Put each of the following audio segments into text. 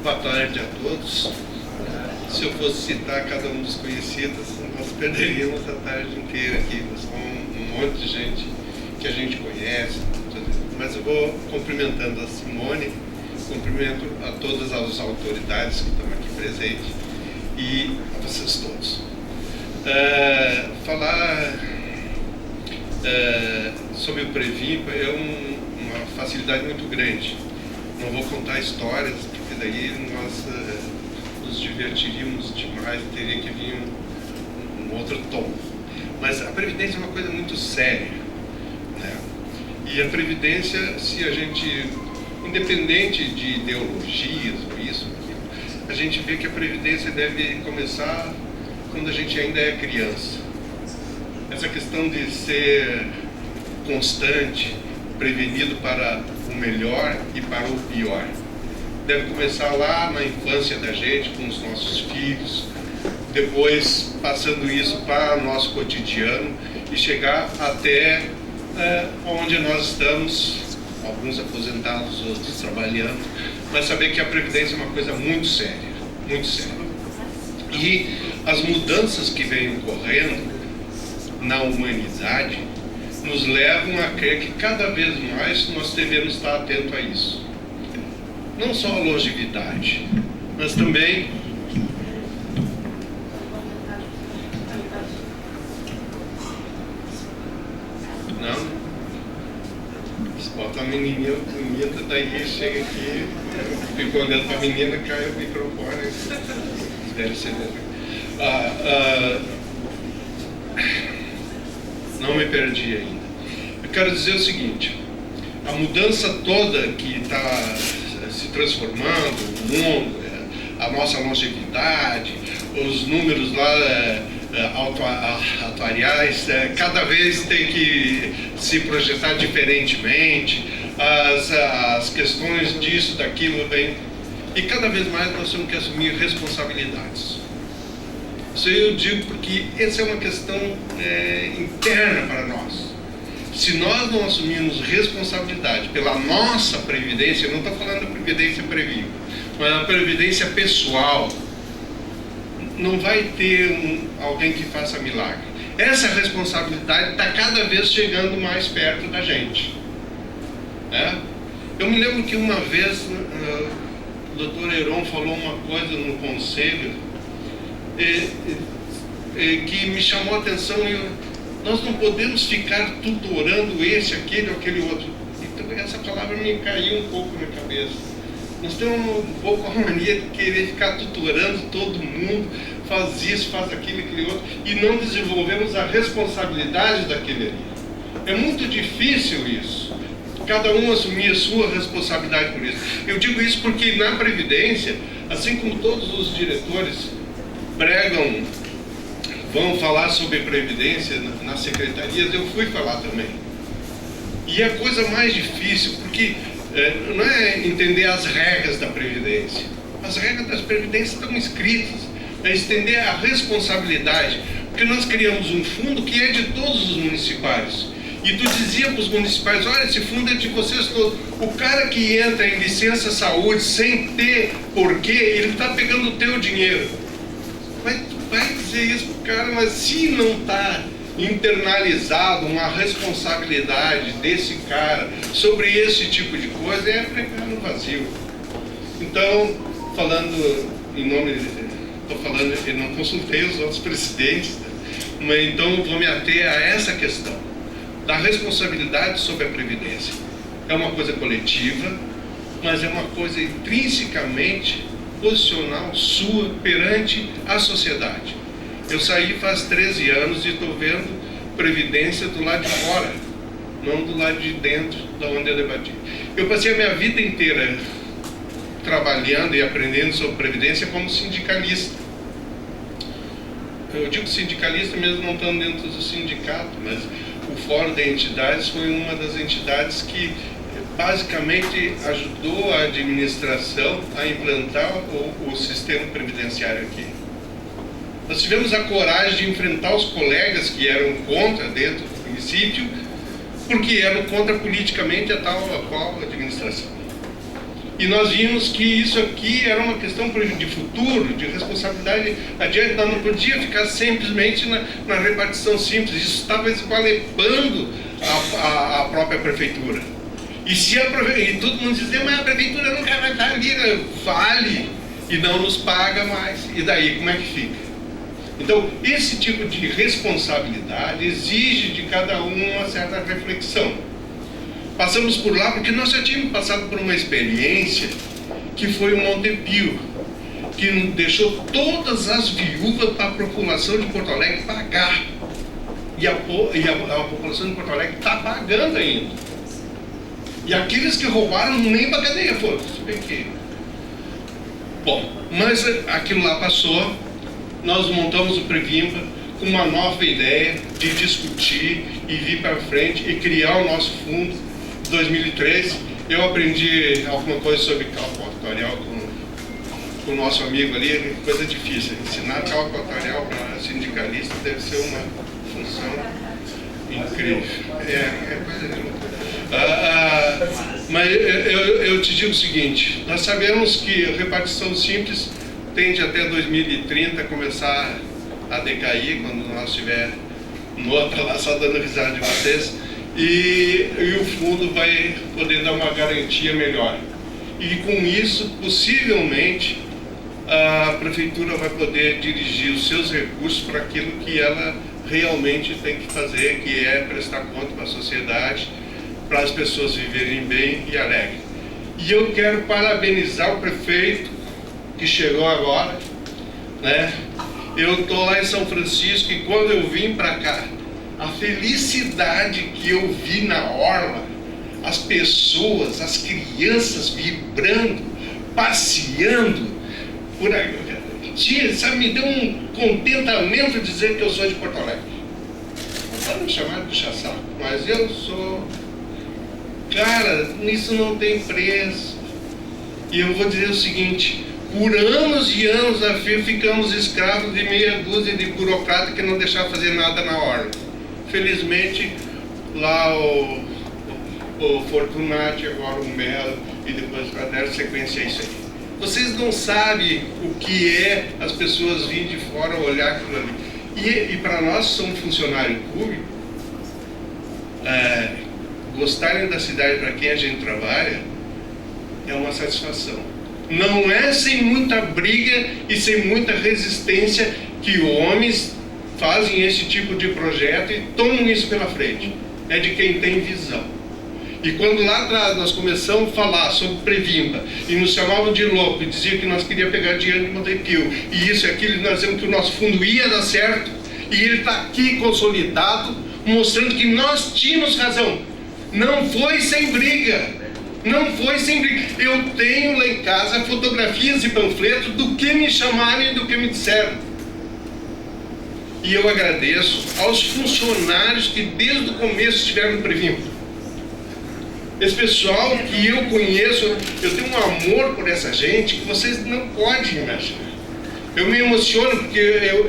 Boa tarde a todos. Se eu fosse citar cada um dos conhecidos, nós perderíamos a tarde inteira aqui. São um monte de gente que a gente conhece. Mas eu vou cumprimentando a Simone, cumprimento a todas as autoridades que estão aqui presentes e a vocês todos. Falar sobre o Previmpa é uma facilidade muito grande. Não vou contar histórias, porque daí nós nos divertiríamos demais, teria que vir um outro tom. Mas a Previdência é uma coisa muito séria, né? E a Previdência, se a gente, independente de ideologias ou isso, a gente vê que a Previdência deve começar quando a gente ainda é criança. Essa questão de ser constante, prevenido para o melhor e para o pior, deve começar lá na infância da gente, com os nossos filhos, depois passando isso para o nosso cotidiano e chegar até onde nós estamos, alguns aposentados, outros trabalhando, mas saber que a Previdência é uma coisa muito séria, muito séria. E as mudanças que vêm ocorrendo na humanidade nos levam a crer que cada vez mais nós devemos estar atentos a isso. Não só a longevidade, mas também não. Se bota a menininha bonita, daí chega aqui, fica olhando para a menina, cai o microfone. Deve ser não me perdi ainda. Eu quero dizer o seguinte: a mudança toda que está se transformando, o mundo, a nossa longevidade, os números lá atuariais, cada vez tem que se projetar diferentemente, as questões disso, daquilo, e cada vez mais nós temos que assumir responsabilidades. Isso eu digo porque essa é uma questão interna para nós. Se nós não assumirmos responsabilidade pela nossa previdência, eu não estou falando da previdência Previmpa, mas a previdência pessoal, não vai ter alguém que faça milagre. Essa responsabilidade está cada vez chegando mais perto da gente. Eu me lembro que uma vez o Dr. Heron falou uma coisa no conselho que me chamou a atenção. Nós não podemos ficar tutorando esse, aquele ou aquele outro. Então essa palavra me caiu um pouco na cabeça. Nós temos um pouco a mania de querer ficar tutorando todo mundo, faz isso, faz aquilo, aquele outro, e não desenvolvemos a responsabilidade daquele ali. É muito difícil isso. Cada um assumir a sua responsabilidade por isso. Eu digo isso porque na Previdência, assim como todos os diretores pregam, vão falar sobre Previdência nas secretarias, eu fui falar também. E a coisa mais difícil, porque não é entender as regras da Previdência. As regras das Previdências estão escritas. É estender a responsabilidade. Porque nós criamos um fundo que é de todos os municipais. E tu dizia para os municipais: olha, esse fundo é de vocês todos. O cara que entra em licença saúde sem ter porquê, ele está pegando o teu dinheiro. Mas tu vai dizer isso para o cara, mas se não está internalizado uma responsabilidade desse cara sobre esse tipo de coisa, é pregar no vazio. Então, falando em nome, eu não consultei os outros presidentes, mas então vou me ater a essa questão da responsabilidade sobre a Previdência. É uma coisa coletiva, mas é uma coisa intrinsecamente posicional sua perante a sociedade. Eu saí faz 13 anos e estou vendo Previdência do lado de fora, não do lado de dentro, da onde eu debati. Eu passei a minha vida inteira trabalhando e aprendendo sobre Previdência como sindicalista. Eu digo sindicalista mesmo não estando dentro do sindicato, mas o Fórum de Entidades foi uma das entidades que basicamente ajudou a administração a implantar o sistema previdenciário aqui. Nós tivemos a coragem de enfrentar os colegas que eram contra dentro do município, porque eram contra politicamente a qual administração. E nós vimos que isso aqui era uma questão de futuro, de responsabilidade adiante. Nós não podíamos ficar simplesmente na repartição simples. Isso estava esqualepando a própria prefeitura. E todo mundo dizia, mas a prefeitura nunca vai estar ali, vale, e não nos paga mais. E daí, como é que fica? Então, esse tipo de responsabilidade exige de cada um uma certa reflexão. Passamos por lá porque nós já tínhamos passado por uma experiência que foi o Montepio, que deixou todas as viúvas para a população de Porto Alegre pagar. E a população de Porto Alegre está pagando ainda. E aqueles que roubaram nem para a cadeia foram. Bom, mas aquilo lá passou, nós montamos o Previmpa com uma nova ideia de discutir e vir para frente e criar o nosso fundo. 2013, eu aprendi alguma coisa sobre cálculo atuarial com o nosso amigo ali, coisa difícil. Ensinar cálculo atuarial para sindicalista deve ser uma função incrível. É coisa de louco. Mas eu te digo o seguinte, nós sabemos que a repartição simples tende até 2030 começar a decair, quando nós estiver no outro lá só dando risada de vocês. E o fundo vai poder dar uma garantia melhor. E com isso, possivelmente, a prefeitura vai poder dirigir os seus recursos para aquilo que ela realmente tem que fazer, que é prestar conta para a sociedade, para as pessoas viverem bem e alegre. E eu quero parabenizar o prefeito que chegou agora, né? Eu estou lá em São Francisco e quando eu vim para cá, a felicidade que eu vi na orla, as pessoas, as crianças vibrando, passeando, por aí, sabe, me deu um contentamento dizer que eu sou de Porto Alegre. Não para me chamar de chaçaco, mas eu sou. Cara, isso não tem preço. E eu vou dizer o seguinte, por anos e anos a fio ficamos escravos de meia dúzia de burocratas que não deixavam fazer nada na orla. Felizmente, lá o Fortunati, agora o Melo, e depois para dar sequência a isso aí. Vocês não sabem o que é as pessoas virem de fora olhar aquilo ali. E para nós, que somos funcionário público, gostarem da cidade para quem a gente trabalha, é uma satisfação. Não é sem muita briga e sem muita resistência que homens fazem esse tipo de projeto e tomam isso pela frente. É de quem tem visão. E quando lá atrás nós começamos a falar sobre Previmpa e nos chamavam de louco e diziam que nós queríamos pegar dinheiro de Montepio e isso e aquilo, nós dizemos que o nosso fundo ia dar certo e ele está aqui consolidado, mostrando que nós tínhamos razão. Não foi sem briga. Não foi sem briga. Eu tenho lá em casa fotografias e panfletos do que me chamaram e do que me disseram. E eu agradeço aos funcionários que desde o começo estiveram no Previmpa. Esse pessoal que eu conheço, eu tenho um amor por essa gente que vocês não podem imaginar. Eu me emociono porque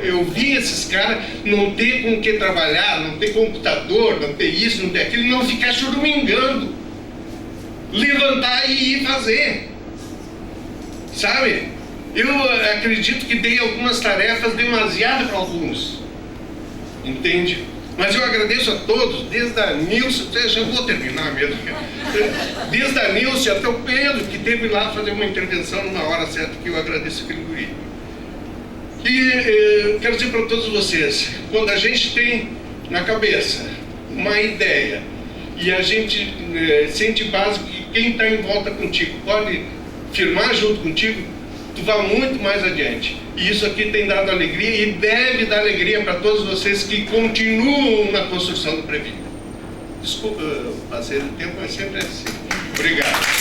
eu vi esses caras não ter com o que trabalhar, não ter computador, não ter isso, não ter aquilo, não ficar choramingando. Levantar e ir fazer. Sabe? Eu acredito que dei algumas tarefas demasiado para alguns. Entende? Mas eu agradeço a todos, desde a Nilce, já vou terminar mesmo, desde a Nilce até o Pedro, que teve lá fazer uma intervenção numa hora certa, que eu agradeço aquele guri. E quero dizer para todos vocês, quando a gente tem na cabeça uma ideia e a gente sente básico que quem está em volta contigo pode firmar junto contigo, tu vai muito mais adiante. E isso aqui tem dado alegria e deve dar alegria para todos vocês que continuam na construção do Previmpa. Desculpa, passei do tempo, mas sempre é assim. Obrigado.